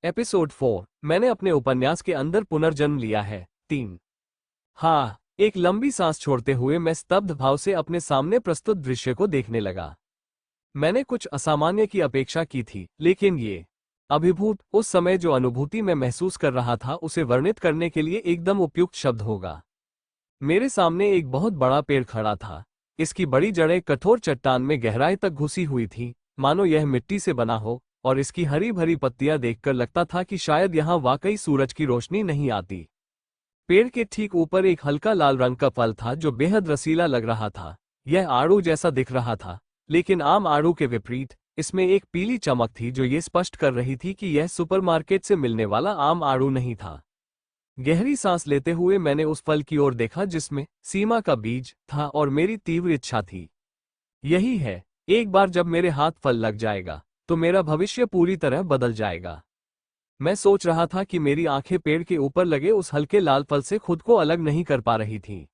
Episode 4। मैंने अपने उपन्यास के अंदर पुनर्जन्म लिया है। 3। हाँ, एक लंबी सांस छोड़ते हुए मैं स्तब्ध भाव से अपने सामने प्रस्तुत दृश्य को देखने लगा। मैंने कुछ असामान्य की अपेक्षा की थी, लेकिन ये अभिभूत, उस समय जो अनुभूति मैं महसूस कर रहा था उसे वर्णित करने के लिए एकदम उपयुक्त शब्द होगा। मेरे सामने एक बहुत बड़ा पेड़ खड़ा था। इसकी बड़ी जड़ें कठोर चट्टान में गहराई तक घुसी हुई थीं, मानो यह मिट्टी से बना हो, और इसकी हरी भरी पत्तियां देखकर लगता था कि शायद यहां वाकई सूरज की रोशनी नहीं आती। पेड़ के ठीक ऊपर एक हल्का लाल रंग का फल था जो बेहद रसीला लग रहा था। यह आड़ू जैसा दिख रहा था, लेकिन आम आड़ू के विपरीत इसमें एक पीली चमक थी जो ये स्पष्ट कर रही थी कि यह सुपरमार्केट से मिलने वाला आम आड़ू नहीं था। गहरी सांस लेते हुए मैंने उस फल की ओर देखा जिसमें सीमा का बीज था, और मेरी तीव्र इच्छा थी, यही है, एक बार जब मेरे हाथ फल लग जाएगा तो मेरा भविष्य पूरी तरह बदल जाएगा। मैं सोच रहा था कि मेरी आंखें पेड़ के ऊपर लगे उस हल्के लाल फल से खुद को अलग नहीं कर पा रही थीं।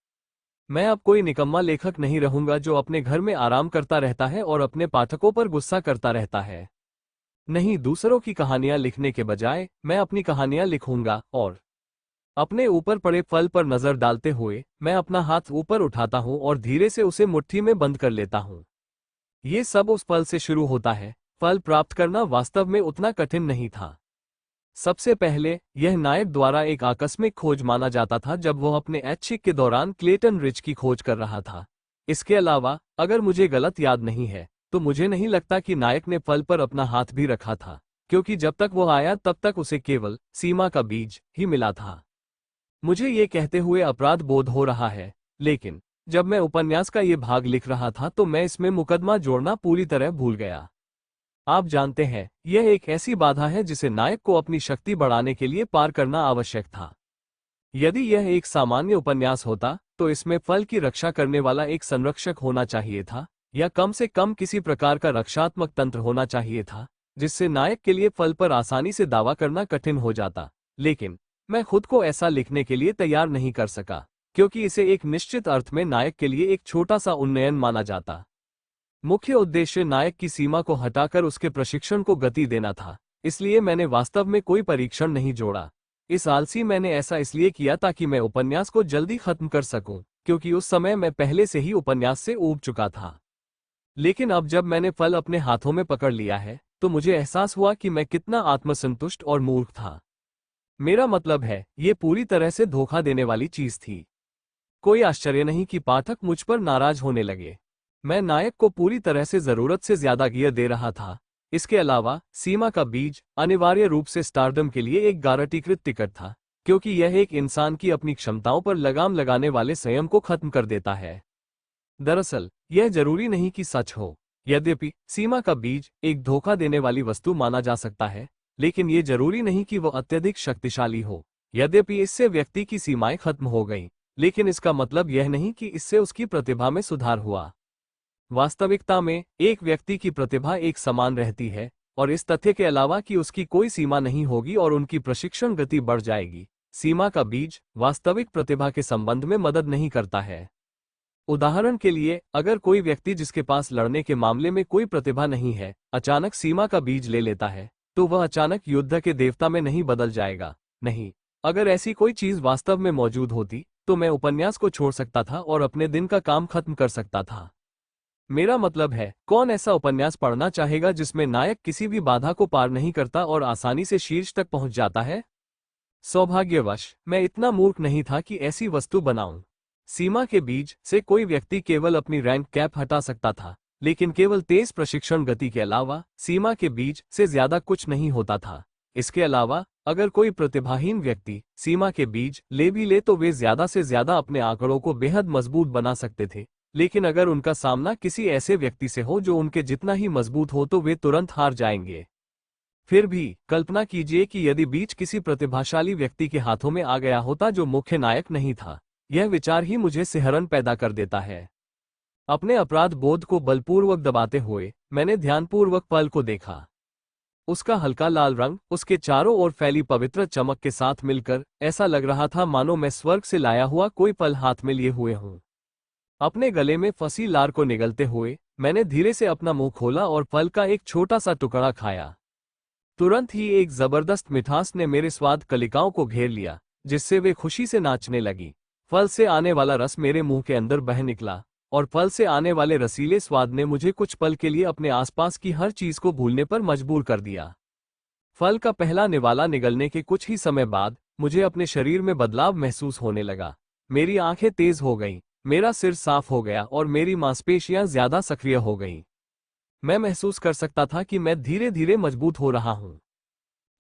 मैं अब कोई निकम्मा लेखक नहीं रहूंगा जो अपने घर में आराम करता रहता है और अपने पाठकों पर गुस्सा करता रहता है। नहीं, दूसरों की कहानियां लिखने के बजाय मैं अपनी कहानियां लिखूंगा। और अपने ऊपर पड़े फल पर नजर डालते हुए मैं अपना हाथ ऊपर उठाता हूं और धीरे से उसे मुट्ठी में बंद कर लेता हूं। ये सब उस पल से शुरू होता है। फल प्राप्त करना वास्तव में उतना कठिन नहीं था। सबसे पहले यह नायक द्वारा एक आकस्मिक खोज माना जाता था जब वह अपने ऐच्छिक के दौरान क्लेटन रिज की खोज कर रहा था। इसके अलावा, अगर मुझे गलत याद नहीं है, तो मुझे नहीं लगता कि नायक ने फल पर अपना हाथ भी रखा था, क्योंकि जब तक वो आया तब तक उसे केवल सीमा का बीज ही मिला था। मुझे ये कहते हुए अपराध बोध हो रहा है, लेकिन जब मैं उपन्यास का ये भाग लिख रहा था तो मैं इसमें मुकदमा जोड़ना पूरी तरह भूल गया। आप जानते हैं, यह एक ऐसी बाधा है जिसे नायक को अपनी शक्ति बढ़ाने के लिए पार करना आवश्यक था। यदि यह एक सामान्य उपन्यास होता तो इसमें फल की रक्षा करने वाला एक संरक्षक होना चाहिए था, या कम से कम किसी प्रकार का रक्षात्मक तंत्र होना चाहिए था, जिससे नायक के लिए फल पर आसानी से दावा करना कठिन हो जाता। लेकिन मैं खुद को ऐसा लिखने के लिए तैयार नहीं कर सका, क्योंकि इसे एक निश्चित अर्थ में नायक के लिए एक छोटा सा उन्नयन माना जाता। मुख्य उद्देश्य नायक की सीमा को हटाकर उसके प्रशिक्षण को गति देना था, इसलिए मैंने वास्तव में कोई परीक्षण नहीं जोड़ा। इस आलसी मैंने ऐसा इसलिए किया ताकि मैं उपन्यास को जल्दी खत्म कर सकूं, क्योंकि उस समय मैं पहले से ही उपन्यास से ऊब चुका था। लेकिन अब जब मैंने फल अपने हाथों में पकड़ लिया है तो मुझे एहसास हुआ कि मैं कितना आत्मसंतुष्ट और मूर्ख था। मेरा मतलब है, ये पूरी तरह से धोखा देने वाली चीज थी। कोई आश्चर्य नहीं कि पाठक मुझ पर नाराज होने लगे। मैं नायक को पूरी तरह से जरूरत से ज्यादा गियर दे रहा था। इसके अलावा सीमा का बीज अनिवार्य रूप से स्टारडम के लिए एक गारंटीकृत टिकट था, क्योंकि यह एक इंसान की अपनी क्षमताओं पर लगाम लगाने वाले संयम को खत्म कर देता है। दरअसल यह जरूरी नहीं कि सच हो। यद्यपि सीमा का बीज एक धोखा देने वाली वस्तु माना जा सकता है, लेकिन ये जरूरी नहीं कि वह अत्यधिक शक्तिशाली हो। यद्यपि इससे व्यक्ति की सीमाएं खत्म हो गईं, लेकिन इसका मतलब यह नहीं कि इससे उसकी प्रतिभा में सुधार हुआ। वास्तविकता में एक व्यक्ति की प्रतिभा एक समान रहती है, और इस तथ्य के अलावा कि उसकी कोई सीमा नहीं होगी और उनकी प्रशिक्षण गति बढ़ जाएगी, सीमा का बीज वास्तविक प्रतिभा के संबंध में मदद नहीं करता है। उदाहरण के लिए, अगर कोई व्यक्ति जिसके पास लड़ने के मामले में कोई प्रतिभा नहीं है अचानक सीमा का बीज ले लेता है, तो वह अचानक युद्ध के देवता में नहीं बदल जाएगा। नहीं, अगर ऐसी कोई चीज वास्तव में मौजूद होती तो मैं उपन्यास को छोड़ सकता था और अपने दिन का काम खत्म कर सकता था। मेरा मतलब है, कौन ऐसा उपन्यास पढ़ना चाहेगा जिसमें नायक किसी भी बाधा को पार नहीं करता और आसानी से शीर्ष तक पहुंच जाता है? सौभाग्यवश मैं इतना मूर्ख नहीं था कि ऐसी वस्तु बनाऊं। सीमा के बीज से कोई व्यक्ति केवल अपनी रैंक कैप हटा सकता था, लेकिन केवल तेज प्रशिक्षण गति के अलावा सीमा के बीज से ज्यादा कुछ नहीं होता था। इसके अलावा, अगर कोई प्रतिभाहीन व्यक्ति सीमा के बीज ले भी ले तो वे ज्यादा से ज्यादा अपने आंकड़ों को बेहद मजबूत बना सकते थे, लेकिन अगर उनका सामना किसी ऐसे व्यक्ति से हो जो उनके जितना ही मजबूत हो तो वे तुरंत हार जाएंगे। फिर भी कल्पना कीजिए कि यदि बीज किसी प्रतिभाशाली व्यक्ति के हाथों में आ गया होता जो मुख्य नायक नहीं था। यह विचार ही मुझे सिहरन पैदा कर देता है। अपने अपराध बोध को बलपूर्वक दबाते हुए मैंने ध्यानपूर्वक फल को देखा। उसका हल्का लाल रंग उसके चारों ओर फैली पवित्र चमक के साथ मिलकर ऐसा लग रहा था मानो मैं स्वर्ग से लाया हुआ कोई फल हाथ में लिए हुए हूं। अपने गले में फंसी लार को निगलते हुए मैंने धीरे से अपना मुंह खोला और फल का एक छोटा सा टुकड़ा खाया। तुरंत ही एक जबरदस्त मिठास ने मेरे स्वाद कलिकाओं को घेर लिया, जिससे वे खुशी से नाचने लगी। फल से आने वाला रस मेरे मुंह के अंदर बह निकला, और फल से आने वाले रसीले स्वाद ने मुझे कुछ पल के लिए अपने आसपास की हर चीज को भूलने पर मजबूर कर दिया। फल का पहला निवाला निगलने के कुछ ही समय बाद मुझे अपने शरीर में बदलाव महसूस होने लगा। मेरी आंखें तेज हो गईं, मेरा सिर साफ हो गया और मेरी मांसपेशियां ज्यादा सक्रिय हो गईं। मैं महसूस कर सकता था कि मैं धीरे धीरे मजबूत हो रहा हूं।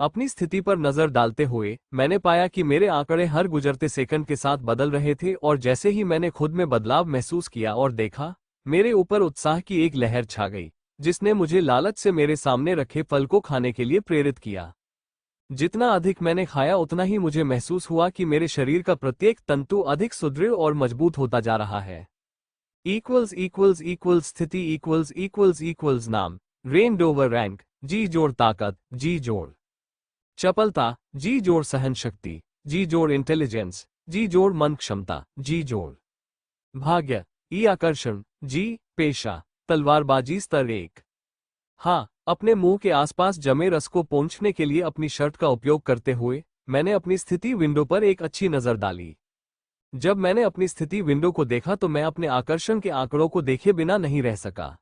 अपनी स्थिति पर नजर डालते हुए मैंने पाया कि मेरे आंकड़े हर गुजरते सेकंड के साथ बदल रहे थे, और जैसे ही मैंने खुद में बदलाव महसूस किया और देखा, मेरे ऊपर उत्साह की एक लहर छा गई, जिसने मुझे लालच से मेरे सामने रखे फल को खाने के लिए प्रेरित किया। जितना अधिक मैंने खाया उतना ही मुझे महसूस हुआ कि मेरे शरीर का प्रत्येक तंतु अधिक सुदृढ़ और मजबूत होता जा रहा है। स्थिति नाम, रेंज ओवर रैंक, जी जोड़ ताकत, जी जोड़ चपलता, जी जोड़ सहन शक्ति, जी जोड़ इंटेलिजेंस, जी जोड़ मन क्षमता, जी जोड़ भाग्य, ई आकर्षण, जी पेशा, तलवारबाजी स्तर 1। हाँ, अपने मुंह के आसपास जमे रस को पोंछने के लिए अपनी शर्ट का उपयोग करते हुए मैंने अपनी स्थिति विंडो पर एक अच्छी नजर डाली। जब मैंने अपनी स्थिति विंडो को देखा तो मैं अपने आकर्षण के आंकड़ों को देखे बिना नहीं रह सका।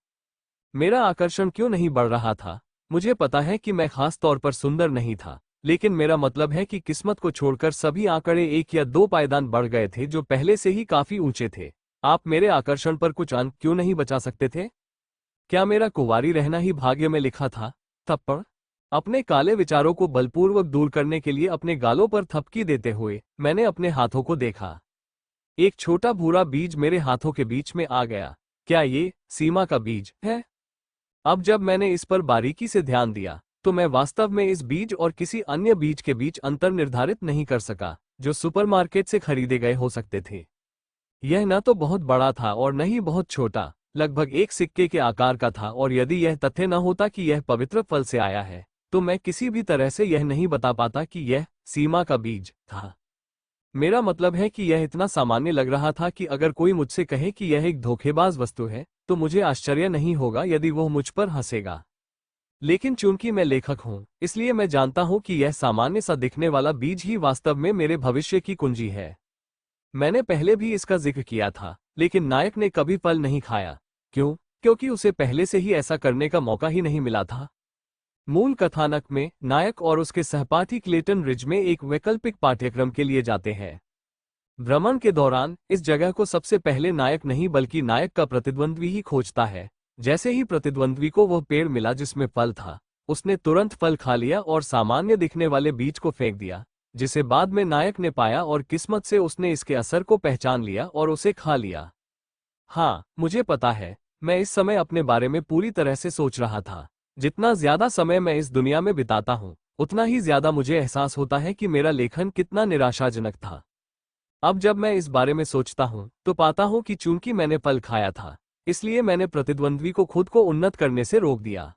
मेरा आकर्षण क्यों नहीं बढ़ रहा था? मुझे पता है कि मैं खास तौर पर सुंदर नहीं था, लेकिन मेरा मतलब है कि किस्मत को छोड़कर सभी आंकड़े 1 या 2 पायदान बढ़ गए थे, जो पहले से ही काफी ऊंचे थे। आप मेरे आकर्षण पर कुछ अंक क्यों नहीं बचा सकते थे? क्या मेरा कुंवारी रहना ही भाग्य में लिखा था? थप्पड़। अपने काले विचारों को बलपूर्वक दूर करने के लिए अपने गालों पर थपकी देते हुए मैंने अपने हाथों को देखा। एक छोटा भूरा बीज मेरे हाथों के बीच में आ गया। क्या ये सीमा का बीज है? अब जब मैंने इस पर बारीकी से ध्यान दिया तो मैं वास्तव में इस बीज और किसी अन्य बीज के बीच अंतर निर्धारित नहीं कर सका, जो सुपरमार्केट से खरीदे गए हो सकते थे। यह न तो बहुत बड़ा था और न ही बहुत छोटा, लगभग एक सिक्के के आकार का था, और यदि यह तथ्य न होता कि यह पवित्र फल से आया है, तो मैं किसी भी तरह से यह नहीं बता पाता कि यह सीमा का बीज था। मेरा मतलब है कि यह इतना सामान्य लग रहा था कि अगर कोई मुझसे कहे कि यह एक धोखेबाज वस्तु है, तो मुझे आश्चर्य नहीं होगा यदि वह मुझ पर हंसेगा। लेकिन चूंकि मैं लेखक हूं, इसलिए मैं जानता हूं कि यह सामान्य सा दिखने वाला बीज ही वास्तव में मेरे भविष्य की कुंजी है। मैंने पहले भी इसका जिक्र किया था, लेकिन नायक ने कभी फल नहीं खाया। क्यों? क्योंकि उसे पहले से ही ऐसा करने का मौका ही नहीं मिला था। मूल कथानक में नायक और उसके सहपाठी क्लेटन रिज में एक वैकल्पिक पाठ्यक्रम के लिए जाते हैं। भ्रमण के दौरान इस जगह को सबसे पहले नायक नहीं बल्कि नायक का प्रतिद्वंद्वी ही खोजता है। जैसे ही प्रतिद्वंद्वी को वह पेड़ मिला जिसमें फल था, उसने तुरंत फल खा लिया और सामान्य दिखने वाले बीज को फेंक दिया, जिसे बाद में नायक ने पाया और किस्मत से उसने इसके असर को पहचान लिया और उसे खा लिया। हाँ, मुझे पता है, मैं इस समय अपने बारे में पूरी तरह से सोच रहा था। जितना ज्यादा समय मैं इस दुनिया में बिताता हूं, उतना ही ज्यादा मुझे एहसास होता है कि मेरा लेखन कितना निराशाजनक था। अब जब मैं इस बारे में सोचता हूं, तो पाता हूं कि चूंकि मैंने फल खाया था, इसलिए मैंने प्रतिद्वंद्वी को खुद को उन्नत करने से रोक दिया।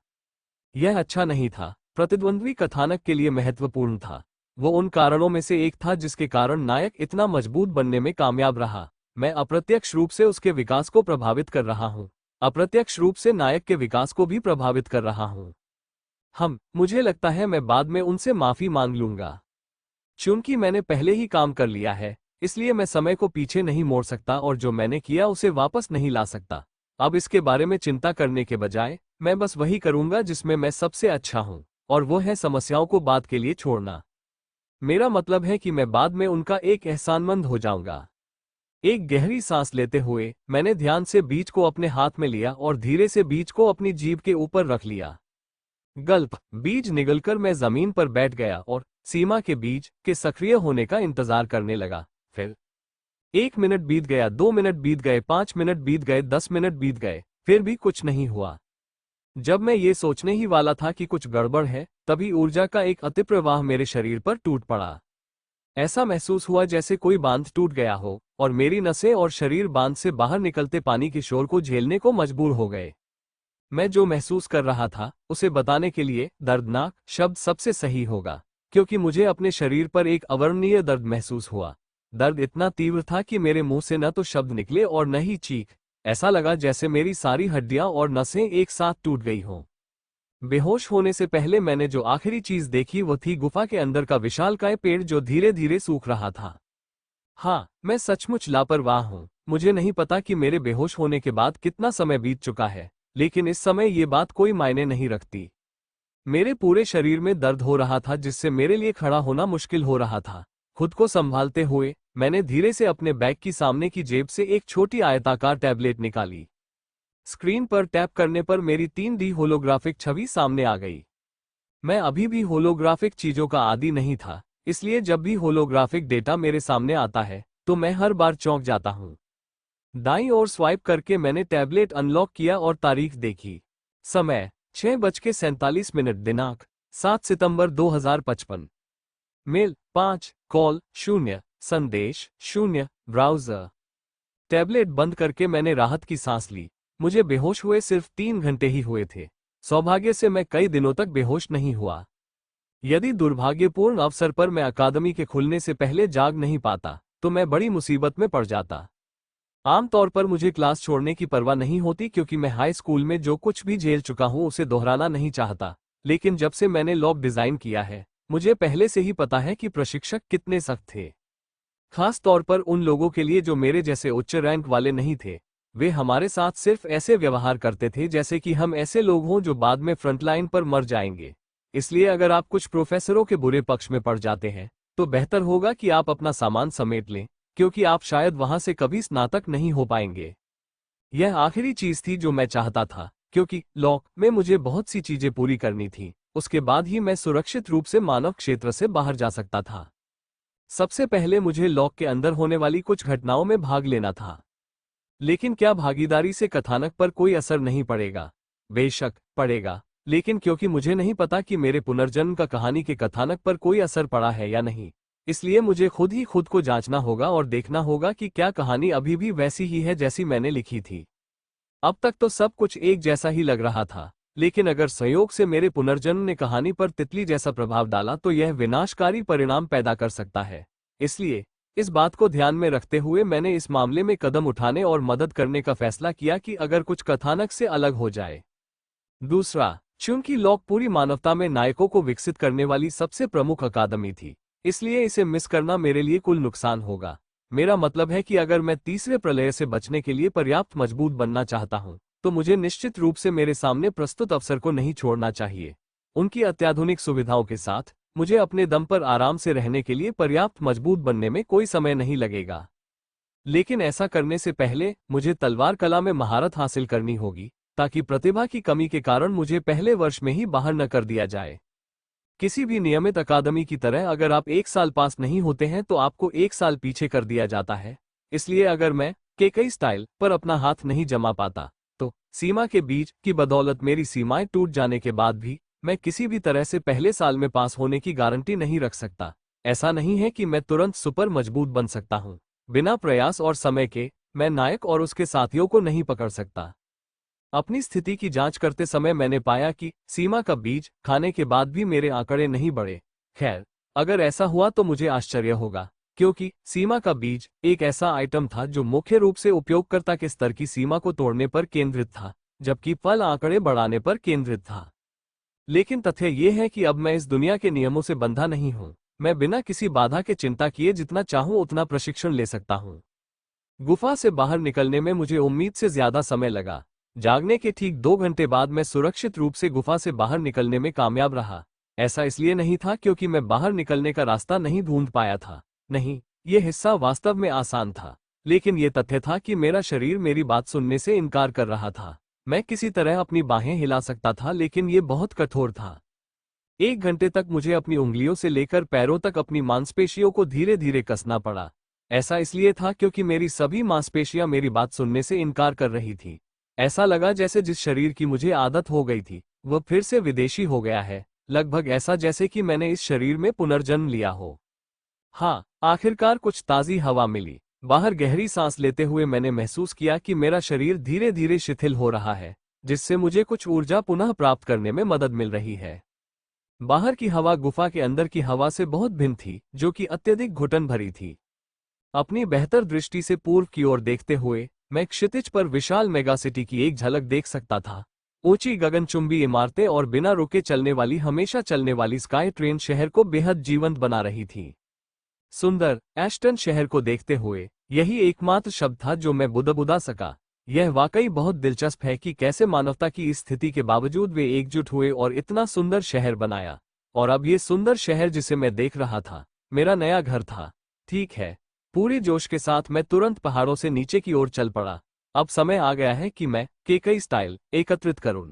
यह अच्छा नहीं था। प्रतिद्वंद्वी कथानक के लिए महत्वपूर्ण था। वो उन कारणों में से एक था जिसके कारण नायक इतना मजबूत बनने में कामयाब रहा। मैं अप्रत्यक्ष रूप से उसके विकास को प्रभावित कर रहा हूं, अप्रत्यक्ष रूप से नायक के विकास को भी प्रभावित कर रहा हूं। मुझे लगता है मैं बाद में उनसे माफी मांग लूंगा। चूंकि मैंने पहले ही काम कर लिया है, इसलिए मैं समय को पीछे नहीं मोड़ सकता और जो मैंने किया उसे वापस नहीं ला सकता। अब इसके बारे में चिंता करने के बजाय मैं बस वही करूंगा जिसमें मैं सबसे अच्छा हूं, और वो है समस्याओं को बाद के लिए छोड़ना। मेरा मतलब है कि मैं बाद में उनका एक एहसानमंद हो जाऊंगा। एक गहरी सांस लेते हुए मैंने ध्यान से बीज को अपने हाथ में लिया और धीरे से बीज को अपनी जीभ के ऊपर रख लिया। गल्प। बीज निगलकर मैं जमीन पर बैठ गया और सीमा के बीज के सक्रिय होने का इंतजार करने लगा। फिर 1 मिनट बीत गया, 2 मिनट बीत गए, 5 मिनट बीत गए, 10 मिनट बीत गए, फिर भी कुछ नहीं हुआ। जब मैं ये सोचने ही वाला था कि कुछ गड़बड़ है, तभी ऊर्जा का एक अतिप्रवाह मेरे शरीर पर टूट पड़ा। ऐसा महसूस हुआ जैसे कोई बांध टूट गया हो और मेरी नसें और शरीर बांध से बाहर निकलते पानी के शोर को झेलने को मजबूर हो गए। मैं जो महसूस कर रहा था उसे बताने के लिए दर्दनाक शब्द सबसे सही होगा, क्योंकि मुझे अपने शरीर पर एक अवर्णनीय दर्द महसूस हुआ। दर्द इतना तीव्र था कि मेरे मुंह से न तो शब्द निकले और न ही चीख। ऐसा लगा जैसे मेरी सारी हड्डियां और नसें एक साथ टूट गई हों। बेहोश होने से पहले मैंने जो आखिरी चीज देखी वो थी गुफा के अंदर का विशालकाय पेड़ जो धीरे धीरे सूख रहा था। हाँ, मैं सचमुच लापरवाह हूँ। मुझे नहीं पता कि मेरे बेहोश होने के बाद कितना समय बीत चुका है, लेकिन इस समय ये बात कोई मायने नहीं रखती। मेरे पूरे शरीर में दर्द हो रहा था जिससे मेरे लिए खड़ा होना मुश्किल हो रहा था। खुद को संभालते हुए मैंने धीरे से अपने बैग की सामने की जेब से एक छोटी आयताकार टैबलेट निकाली। स्क्रीन पर टैप करने पर मेरी 3D होलोग्राफिक छवि सामने आ गई। मैं अभी भी होलोग्राफिक चीजों का आदी नहीं था, इसलिए जब भी होलोग्राफिक डेटा मेरे सामने आता है तो मैं हर बार चौंक जाता हूं। दाईं ओर स्वाइप करके मैंने टैबलेट अनलॉक किया और तारीख देखी। समय 6:47। दिनांक 7 सितंबर 2055। मेल 5, कॉल 0, संदेश 0, ब्राउज़र। टैबलेट बंद करके मैंने राहत की सांस ली। मुझे बेहोश हुए सिर्फ 3 घंटे ही हुए थे। सौभाग्य से मैं कई दिनों तक बेहोश नहीं हुआ। यदि दुर्भाग्यपूर्ण अवसर पर मैं अकादमी के खुलने से पहले जाग नहीं पाता तो मैं बड़ी मुसीबत में पड़ जाता। आमतौर पर मुझे क्लास छोड़ने की परवाह नहीं होती क्योंकि मैं हाई स्कूल में जो कुछ भी झेल चुका हूं उसे दोहराना नहीं चाहता, लेकिन जब से मैंने लॉग डिजाइन किया है मुझे पहले से ही पता है कि प्रशिक्षक कितने सख्त थे। खास तौर पर उन लोगों के लिए जो मेरे जैसे उच्च रैंक वाले नहीं थे। वे हमारे साथ सिर्फ ऐसे व्यवहार करते थे जैसे कि हम ऐसे लोग हों जो बाद में फ्रंटलाइन पर मर जाएंगे। इसलिए अगर आप कुछ प्रोफेसरों के बुरे पक्ष में पड़ जाते हैं तो बेहतर होगा कि आप अपना सामान समेट लें, क्योंकि आप शायद वहां से कभी स्नातक नहीं हो पाएंगे। यह आखिरी चीज थी जो मैं चाहता था, क्योंकि लॉ में मुझे बहुत सी चीजें पूरी करनी थी। उसके बाद ही मैं सुरक्षित रूप से मानव क्षेत्र से बाहर जा सकता था। सबसे पहले मुझे लॉ के अंदर होने वाली कुछ घटनाओं में भाग लेना था। लेकिन क्या भागीदारी से कथानक पर कोई असर नहीं पड़ेगा? बेशक पड़ेगा, लेकिन क्योंकि मुझे नहीं पता कि मेरे पुनर्जन्म का कहानी के कथानक पर कोई असर पड़ा है या नहीं, इसलिए मुझे खुद ही खुद को जांचना होगा और देखना होगा कि क्या कहानी अभी भी वैसी ही है जैसी मैंने लिखी थी। अब तक तो सब कुछ एक जैसा ही लग रहा था, लेकिन अगर संयोग से मेरे पुनर्जन्म ने कहानी पर तितली जैसा प्रभाव डाला तो यह विनाशकारी परिणाम पैदा कर सकता है। इसलिए इस बात को ध्यान में रखते हुए मैंने इस मामले में कदम उठाने और मदद करने का फैसला किया कि अगर कुछ कथानक से अलग हो जाए। दूसरा, चूंकि लॉक पूरी मानवता में नायकों को विकसित करने वाली सबसे प्रमुख अकादमी थी, इसलिए इसे मिस करना मेरे लिए कुल नुकसान होगा। मेरा मतलब है कि अगर मैं तीसरे प्रलय से बचने के लिए पर्याप्त मजबूत बनना चाहता हूं, तो मुझे निश्चित रूप से मेरे सामने प्रस्तुत अवसर को नहीं छोड़ना चाहिए। उनकी अत्याधुनिक सुविधाओं के साथ मुझे अपने दम पर आराम से रहने के लिए पर्याप्त मजबूत बनने में कोई समय नहीं लगेगा। लेकिन ऐसा करने से पहले मुझे तलवार कला में महारत हासिल करनी होगी, ताकि प्रतिभा की कमी के कारण मुझे पहले वर्ष में ही बाहर न कर दिया जाए। किसी भी नियमित अकादमी की तरह अगर आप 1 साल पास नहीं होते हैं तो आपको 1 साल पीछे कर दिया जाता है। इसलिए अगर मैं कई स्टाइल पर अपना हाथ नहीं जमा पाता तो सीमा के बीच की बदौलत मेरी सीमाएं टूट जाने के बाद भी मैं किसी भी तरह से पहले साल में पास होने की गारंटी नहीं रख सकता। ऐसा नहीं है कि मैं तुरंत सुपर मजबूत बन सकता हूं। बिना प्रयास और समय के मैं नायक और उसके साथियों को नहीं पकड़ सकता। अपनी स्थिति की जांच करते समय मैंने पाया कि सीमा का बीज खाने के बाद भी मेरे आंकड़े नहीं बढ़े। खैर, अगर ऐसा हुआ तो मुझे आश्चर्य होगा, क्योंकि सीमा का बीज एक ऐसा आइटम था जो मुख्य रूप से उपयोगकर्ता के स्तर की सीमा को तोड़ने पर केंद्रित था, जबकि फल आंकड़े बढ़ाने पर केंद्रित था। लेकिन तथ्य यह है कि अब मैं इस दुनिया के नियमों से बंधा नहीं हूं। मैं बिना किसी बाधा के चिंता किए जितना चाहूं उतना प्रशिक्षण ले सकता हूं। गुफा से बाहर निकलने में मुझे उम्मीद से ज्यादा समय लगा। जागने के ठीक 2 घंटे बाद मैं सुरक्षित रूप से गुफा से बाहर निकलने में कामयाब रहा। ऐसा इसलिए नहीं था क्योंकि मैं बाहर निकलने का रास्ता नहीं ढूंढ पाया था। नहीं, ये हिस्सा वास्तव में आसान था, लेकिन ये तथ्य था कि मेरा शरीर मेरी बात सुनने से इनकार कर रहा था। मैं किसी तरह अपनी बाहें हिला सकता था, लेकिन ये बहुत कठोर था। 1 घंटे तक मुझे अपनी उंगलियों से लेकर पैरों तक अपनी मांसपेशियों को धीरे धीरे कसना पड़ा। ऐसा इसलिए था क्योंकि मेरी सभी मांसपेशियां मेरी बात सुनने से इनकार कर रही थी। ऐसा लगा जैसे जिस शरीर की मुझे आदत हो गई थी वह फिर से विदेशी हो गया है, लगभग ऐसा जैसे कि मैंने इस शरीर में पुनर्जन्म लिया हो। हाँ, आखिरकार कुछ ताज़ी हवा मिली। बाहर गहरी सांस लेते हुए मैंने महसूस किया कि मेरा शरीर धीरे धीरे शिथिल हो रहा है, जिससे मुझे कुछ ऊर्जा पुनः प्राप्त करने में मदद मिल रही है। बाहर की हवा गुफा के अंदर की हवा से बहुत भिन्न थी, जो कि अत्यधिक घुटन भरी थी। अपनी बेहतर दृष्टि से पूर्व की ओर देखते हुए मैं क्षितिज पर विशाल मेगासिटी की एक झलक देख सकता था। ऊंची गगनचुंबी इमारतें और बिना रुके चलने वाली हमेशा चलने वाली स्काई ट्रेन शहर को बेहद जीवंत बना रही थी। सुंदर एस्टन शहर को देखते हुए यही एकमात्र शब्द था जो मैं बुदबुदा सका। यह वाकई बहुत दिलचस्प है कि कैसे मानवता की इस स्थिति के बावजूद वे एकजुट हुए और इतना सुंदर शहर बनाया। और अब ये सुंदर शहर जिसे मैं देख रहा था मेरा नया घर था। ठीक है, पूरे जोश के साथ मैं तुरंत पहाड़ों से नीचे की ओर चल पड़ा। अब समय आ गया है कि मैं केकई स्टाइल एकत्रित करूं।